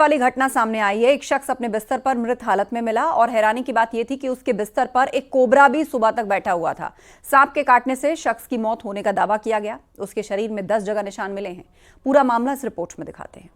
वाली घटना सामने आई है। एक शख्स अपने बिस्तर पर मृत हालत में मिला और हैरानी की बात यह थी कि उसके बिस्तर पर एक कोबरा भी सुबह तक बैठा हुआ था। सांप के काटने से शख्स की मौत होने का दावा किया गया। उसके शरीर में 10 जगह निशान मिले हैं। पूरा मामला इस रिपोर्ट में दिखाते हैं।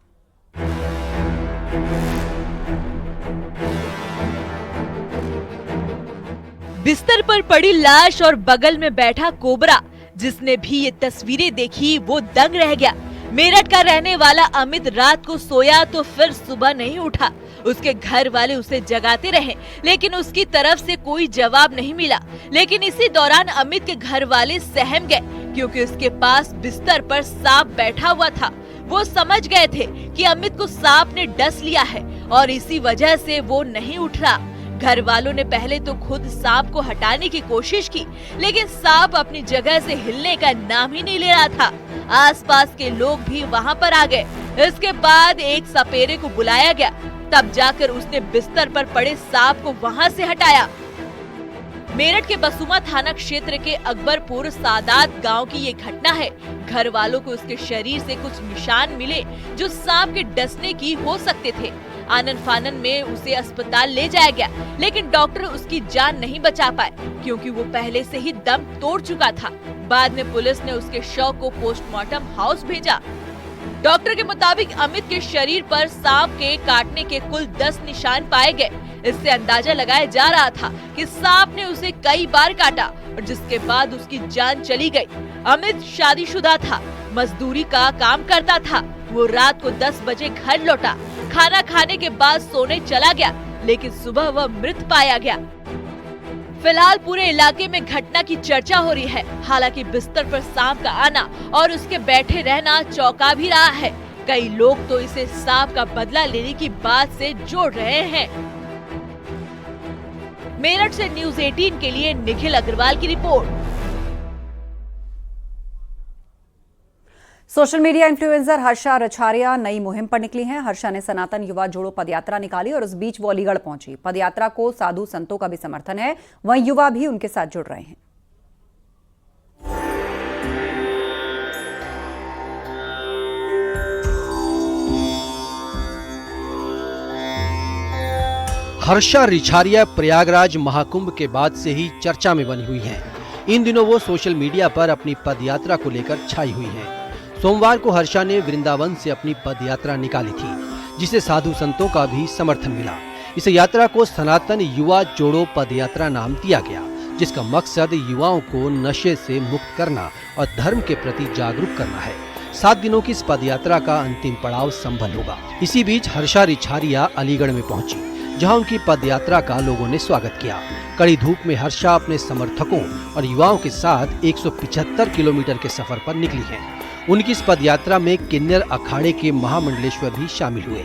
बिस्तर पर पड़ी लाश और बगल में बैठा कोबरा। जिसने भी ये तस्वीरें देखी वो दंग रह गया। मेरठ का रहने वाला अमित रात को सोया तो फिर सुबह नहीं उठा। उसके घर वाले उसे जगाते रहे लेकिन उसकी तरफ से कोई जवाब नहीं मिला। लेकिन इसी दौरान अमित के घर वाले सहम गए क्योंकि उसके पास बिस्तर पर सांप बैठा हुआ था। वो समझ गए थे कि अमित को सांप ने डस लिया है और इसी वजह से वो नहीं उठ रहा। घर वालों ने पहले तो खुद सांप को हटाने की कोशिश की लेकिन सांप अपनी जगह से हिलने का नाम ही नहीं ले रहा था। आसपास के लोग भी वहां पर आ गए। इसके बाद एक सपेरे को बुलाया गया। तब जाकर उसने बिस्तर पर पड़े सांप को वहां से हटाया। मेरठ के बसुमा थाना क्षेत्र के अकबरपुर सादात गांव की ये घटना है। घर वालों को उसके शरीर से कुछ निशान मिले जो सांप के डसने की हो सकते थे। आनन फानन में उसे अस्पताल ले जाया गया लेकिन डॉक्टर उसकी जान नहीं बचा पाए क्योंकि वो पहले से ही दम तोड़ चुका था। बाद में पुलिस ने उसके शव को पोस्टमार्टम हाउस भेजा। डॉक्टर के मुताबिक अमित के शरीर पर सांप के काटने के कुल 10 निशान पाए गए। इससे अंदाजा लगाया जा रहा था कि सांप ने उसे कई बार काटा और जिसके बाद उसकी जान चली गई। अमित शादीशुदा था, मजदूरी का काम करता था। वो रात को 10 बजे घर लौटा, खाना खाने के बाद सोने चला गया लेकिन सुबह वह मृत पाया गया। फिलहाल पूरे इलाके में घटना की चर्चा हो रही है। हालांकि बिस्तर पर सांप का आना और उसके बैठे रहना चौंका भी रहा है। कई लोग तो इसे सांप का बदला लेने की बात से जोड़ रहे हैं। मेरठ से न्यूज़ 18 के लिए निखिल अग्रवाल की report. Social media influencer Harsha Richhariya नई मुहिम पर निकली हैं। हर्षा ने सनातन युवा जोड़ो पदयात्रा निकाली और इस बीच वो अलीगढ़ पहुंची। पदयात्रा को साधु संतों का भी समर्थन है, वहीं युवा भी उनके साथ जुड़ रहे हैं। हर्षा रिछारिया प्रयागराज महाकुंभ के बाद से ही चर्चा में बनी हुई हैं। इन दिनों वो सोशल मीडिया पर अपनी पदयात्रा को लेकर छाई हुई हैं। सोमवार को हर्षा ने वृंदावन से अपनी पदयात्रा निकाली थी जिसे साधु संतों का भी समर्थन मिला। इस यात्रा को सनातन युवा जोड़ो पदयात्रा नाम दिया गया जिसका मकसद युवाओं को नशे से मुक्त करना और धर्म के प्रति जागरूक करना है। 7 दिनों की इस पदयात्रा का अंतिम पड़ाव संभल होगा। इसी बीच हर्षा रिछारिया अलीगढ़ में पहुंची जहां उनकी पदयात्रा का लोगों ने स्वागत किया। कड़ी धूप में हर्षा अपने समर्थकों और युवाओं के साथ 175 किलोमीटर के सफर पर निकली है। उनकी इस पदयात्रा में किन्नर अखाड़े के महामंडलेश्वर भी शामिल हुए।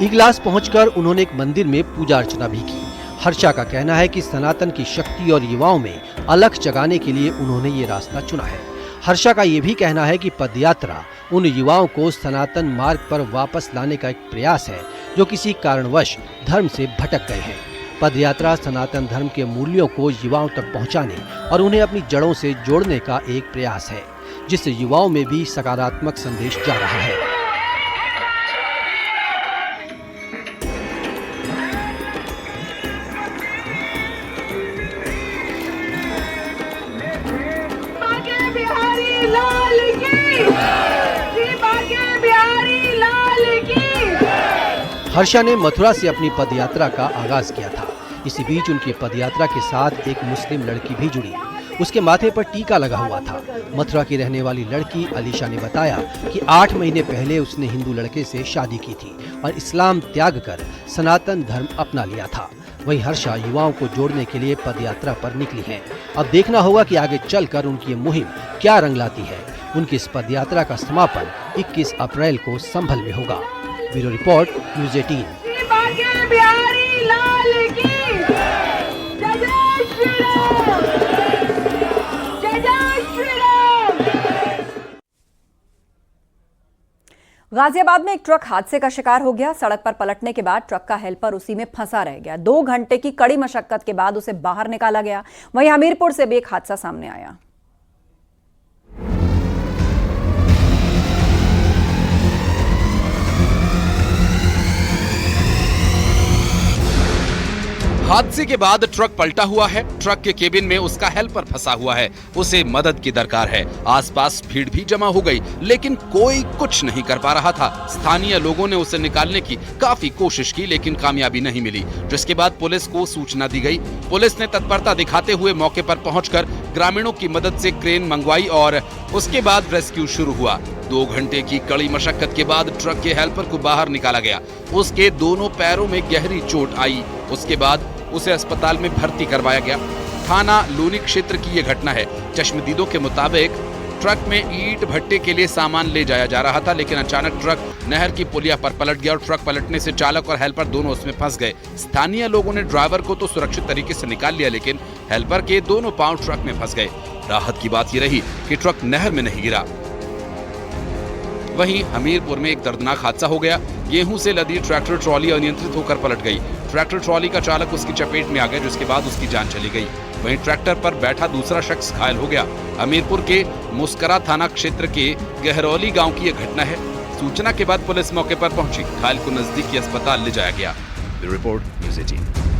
इगलास पहुंचकर उन्होंने एक मंदिर में पूजा अर्चना भी की। हर्षा का कहना है कि सनातन की शक्ति और युवाओं में अलख जगाने के लिए उन्होंने ये रास्ता चुना है। हर्षा का ये भी कहना है कि पदयात्रा उन युवाओं को सनातन मार्ग पर वापस लाने का एक प्रयास है जो किसी कारणवश धर्म से भटक गए हैं। पदयात्रा सनातन धर्म के मूल्यों को युवाओं तक पहुंचाने और उन्हें अपनी जड़ों से जोड़ने का एक प्रयास है जिससे युवाओं में भी सकारात्मक संदेश जा रहा है। हर्षा ने मथुरा से अपनी पदयात्रा का आगाज किया था। इसी बीच उनकी पदयात्रा के साथ एक मुस्लिम लड़की भी जुड़ी। उसके माथे पर टीका लगा हुआ था। मथुरा की रहने वाली लड़की अलीशा ने बताया कि 8 महीने पहले उसने हिंदू लड़के से शादी की थी और इस्लाम त्याग कर सनातन धर्म अपना लिया था। वहीं हर्षा युवाओं को जोड़ने के लिए पदयात्रा पर निकली है। अब देखना होगा कि आगे चलकर उनकी मुहिम क्या रंग लाती है। उनकी इस पदयात्रा का समापन 21 अप्रैल को संभल में होगा। Bureau report news 18। गाजियाबाद में एक ट्रक हादसे का शिकार हो गया। सड़क पर पलटने के बाद ट्रक का हेल्पर उसी में फंसा रह गया। 2 घंटे की कड़ी मशक्कत के बाद उसे बाहर निकाला गया। वहीं हमीरपुर से भी एक हादसा सामने आया। हादसे के बाद ट्रक पलटा हुआ है। ट्रक के केबिन में उसका हेल्पर फंसा हुआ है। उसे मदद की दरकार है। आसपास भीड़ भी जमा हो गई, लेकिन कोई कुछ नहीं कर पा रहा था। स्थानीय लोगों ने उसे निकालने की काफी कोशिश की, लेकिन कामयाबी नहीं मिली, जिसके बाद पुलिस को सूचना दी गई। पुलिस ने तत्परता दिखाते हुए मौके पर पहुंचकर ग्रामीणों की मदद से क्रेन मंगवाई और उसके बाद रेस्क्यू शुरू हुआ। 2 घंटे की कड़ी मशक्कत के बाद ट्रक के हेल्पर को बाहर निकाला गया। उसके दोनों पैरों में गहरी चोट आई। उसके बाद उसे अस्पताल में भर्ती करवाया गया। थाना लूनी क्षेत्र की यह घटना है। चश्मदीदों के मुताबिक ट्रक में ईंट भट्टे के लिए सामान ले जाया जा रहा था, लेकिन अचानक ट्रक नहर की पुलिया पर पलट गया और ट्रक पलटने से चालक और हेल्पर दोनों उसमें फंस गए। स्थानीय लोगों ने ड्राइवर को तो सुरक्षित तरीके से निकाल लिया, लेकिन हेल्पर के दोनों पांव ट्रक में फंस गए। राहत की बात यह रही कि ट्रक नहर में नहीं गिरा। वहीं हमीरपुर में एक दर्दनाक हादसा हो गया। गेहूं से लदी ट्रैक्टर ट्रॉली अनियंत्रित होकर पलट गई। ट्रैक्टर ट्रॉली का चालक उसकी चपेट में आ गया, जिसके बाद उसकी जान चली गई। वहीं ट्रैक्टर पर बैठा दूसरा शख्स घायल हो गया। हमीरपुर के मुस्करा थाना क्षेत्र के गहरौली गांव की यह घटना है। सूचना के बाद पुलिस मौके पर पहुंची। घायल को नजदीकी अस्पताल ले जाया गया। Report news 18।